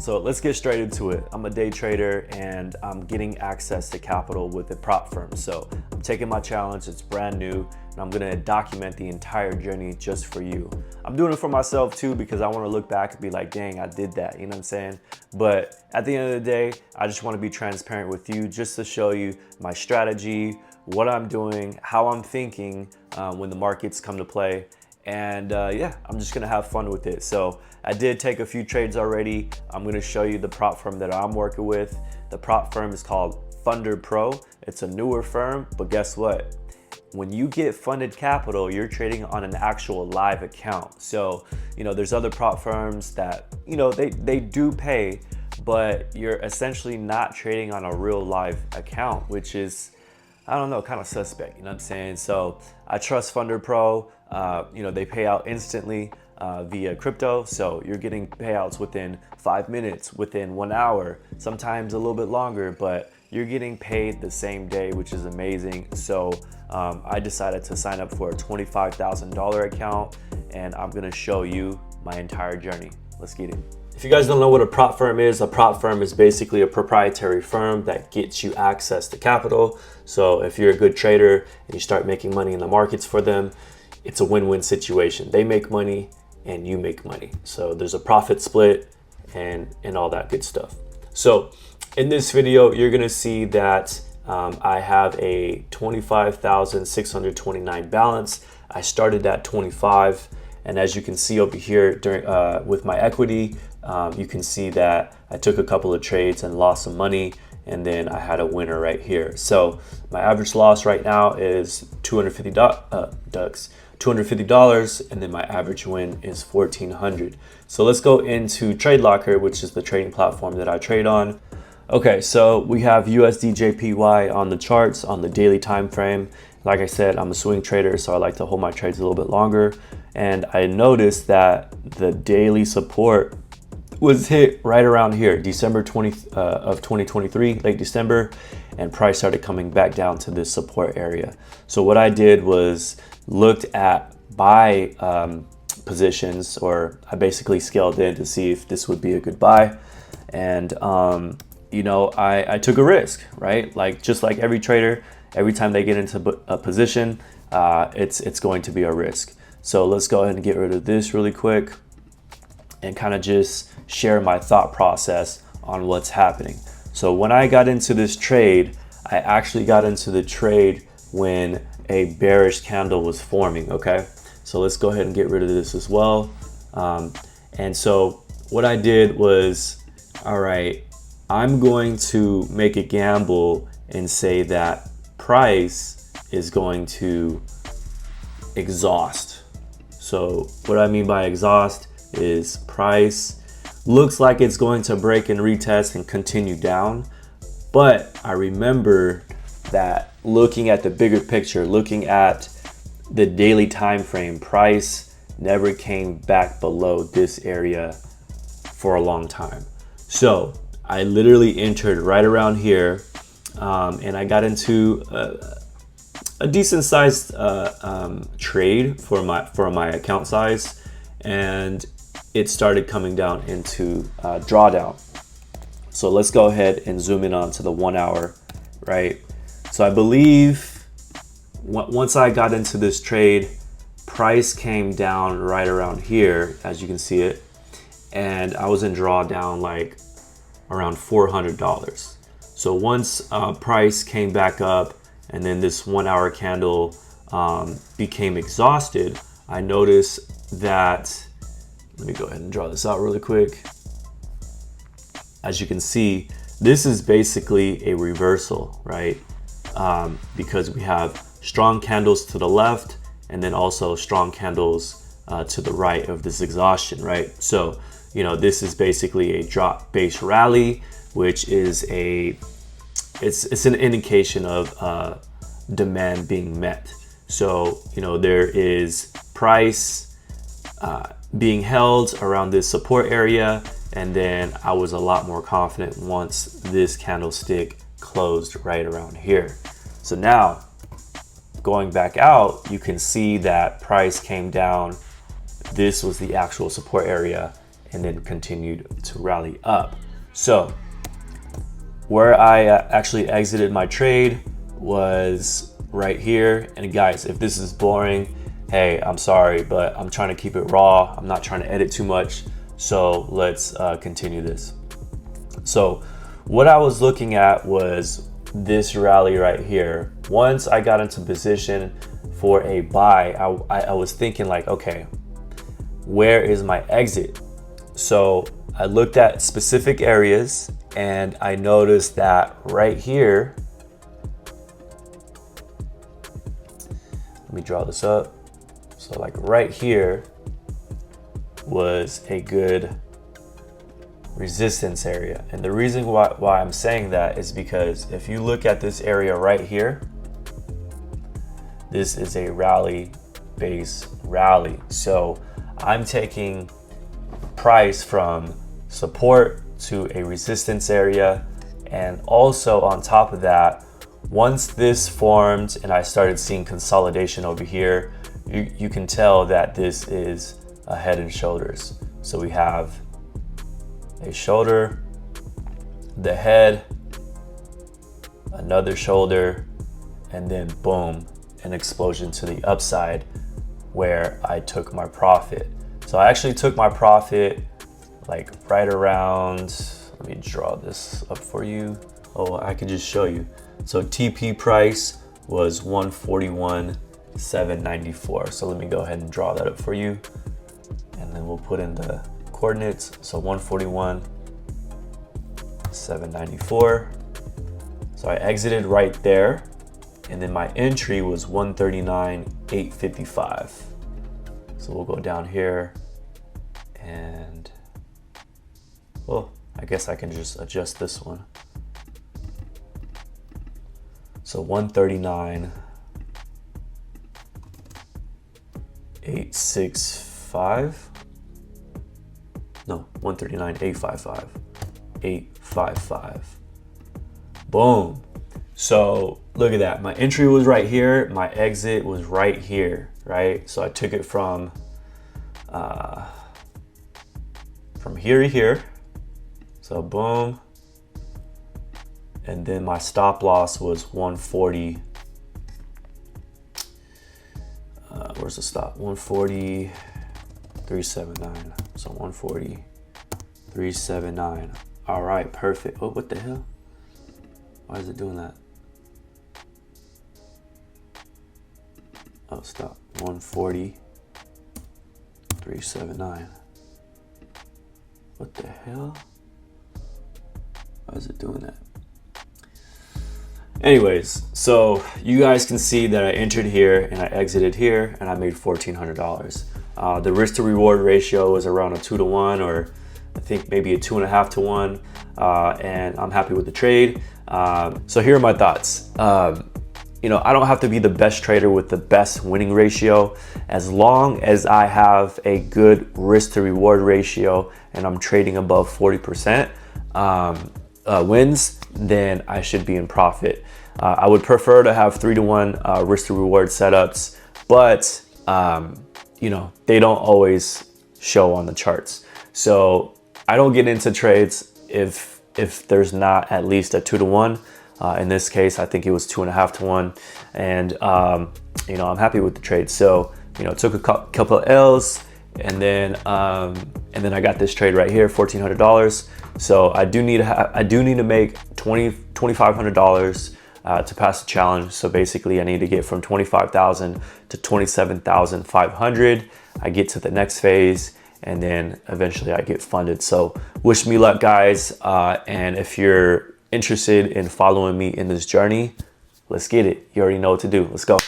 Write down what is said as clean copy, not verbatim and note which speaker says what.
Speaker 1: So let's get straight into it. I'm a day trader and I'm getting access to capital with a prop firm. So I'm taking my challenge, it's brand new, and I'm gonna document the entire journey just for you. I'm doing it for myself too because I wanna look back and be like, dang, I did that, you know what I'm saying? But at the end of the day, I just wanna be transparent with you just to show you my strategy, what I'm doing, how I'm thinking when the markets come to play. And yeah, I'm just gonna have fun with it. So I did take a few trades already. I'm gonna show you the prop firm that I'm working with. The prop firm is called Thunder Pro. It's a newer firm, but guess what? When you get funded capital, you're trading on an actual live account. So, there's other prop firms that, they do pay, but you're essentially not trading on a real live account, which is, I don't know, kind of suspect, you know what I'm saying? So I trust Thunder Pro. They pay out instantly via crypto. So you're getting payouts within 5 minutes, within 1 hour, sometimes a little bit longer, but you're getting paid the same day, which is amazing. So I decided to sign up for a $25,000 account, and I'm gonna show you my entire journey. Let's get it. If you guys don't know what a prop firm is basically a proprietary firm that gets you access to capital. So if you're a good trader and you start making money in the markets for them, it's a win-win situation. They make money and you make money. So there's a profit split and all that good stuff. So in this video, you're gonna see that I have a 25,629 balance. I started at 25. And as you can see over here with my equity, you can see that I took a couple of trades and lost some money, and then I had a winner right here. So my average loss right now is $250, and then my average win is $1,400. So let's go into Trade Locker, which is the trading platform that I trade on. Okay, so we have USD/JPY on the charts on the daily time frame. Like I said, I'm a swing trader, so I like to hold my trades a little bit longer. And I noticed that the daily support was hit right around here, December 20th of 2023, late December, and price started coming back down to this support area. So what I did was looked at buy positions, or I basically scaled in to see if this would be a good buy. And I took a risk, right? Just like every trader, every time they get into a position, it's going to be a risk. So let's go ahead and get rid of this really quick and kind of just share my thought process on what's happening. So when I got into this trade, I actually got into the trade when a bearish candle was forming, okay? So let's go ahead and get rid of this as well. And so what I did was, all right, I'm going to make a gamble and say that price is going to exhaust. So what I mean by exhaust is price looks like it's going to break and retest and continue down. But I remember that looking at the bigger picture, looking at the daily time frame, price never came back below this area for a long time. So I literally entered right around here, and I got into a decent sized trade for my account size, and it started coming down into drawdown. So let's go ahead and zoom in onto the 1 hour, right? So I believe once I got into this trade, price came down right around here, as you can see it, and I was in drawdown like around $400. So once price came back up and then this 1 hour candle became exhausted, I noticed that, let me go ahead and draw this out really quick. As you can see, this is basically a reversal, right? Because we have strong candles to the left and then also strong candles to the right of this exhaustion, right? So, this is basically a drop base rally, which is it's an indication of demand being met. So, there is price being held around this support area, and then I was a lot more confident once this candlestick closed right around here. So now going back out, you can see that price came down. This was the actual support area, and then continued to rally up. So where I actually exited my trade was right here. And guys, if this is boring, hey, I'm sorry, but I'm trying to keep it raw. I'm not trying to edit too much. So let's continue this. So what I was looking at was this rally right here. Once I got into position for a buy, I was thinking like, okay, where is my exit? So I looked at specific areas and I noticed that right here, let me draw this up. So like right here was a good resistance area. And the reason why I'm saying that is because if you look at this area right here, this is a rally base rally. So I'm taking price from support to a resistance area. And also on top of that, once this formed and I started seeing consolidation over here, you can tell that this is a head and shoulders. So we have a shoulder, the head, another shoulder, and then boom, an explosion to the upside where I took my profit. So I actually took my profit like right around, let me draw this up for you. Oh, I can just show you. So TP price was 141,794. So let me go ahead and draw that up for you. And then we'll put in the coordinates. So 141,794. So I exited right there. And then my entry was 139,855. So we'll go down here and, well, I guess I can just adjust this one. So 139,865. No, 139,855. 855. Boom. So look at that. My entry was right here. My exit was right here, right? So I took it from here to here. So boom. And then my stop loss was 140. Where's the stop? 140,379. So 140,379. All right, perfect. Oh, what the hell? Why is it doing that? Oh, stop. 140,379. What the hell? Why is it doing that? Anyways, so you guys can see that I entered here and I exited here and I made $1,400. The risk to reward ratio was around a 2-to-1, or I think maybe a 2.5-to-1, and I'm happy with the trade. So here are my thoughts. You know, I don't have to be the best trader with the best winning ratio. As long as I have a good risk to reward ratio and I'm trading above 40% wins, then I should be in profit. I would prefer to have 3-to-1 risk to reward setups, but you know, they don't always show on the charts. So I don't get into trades if there's not at least a 2-to-1. In this case, I think it was 2.5-to-1, and you know, I'm happy with the trade. So you know, took a couple of L's, and then I got this trade right here, $1,400. So I do need to make $2,500 to pass the challenge. So basically, I need to get from 25,000 to 27,500. I get to the next phase, and then eventually I get funded. So wish me luck, guys. And if you're interested in following me in this journey, let's get it. You already know what to do. Let's go.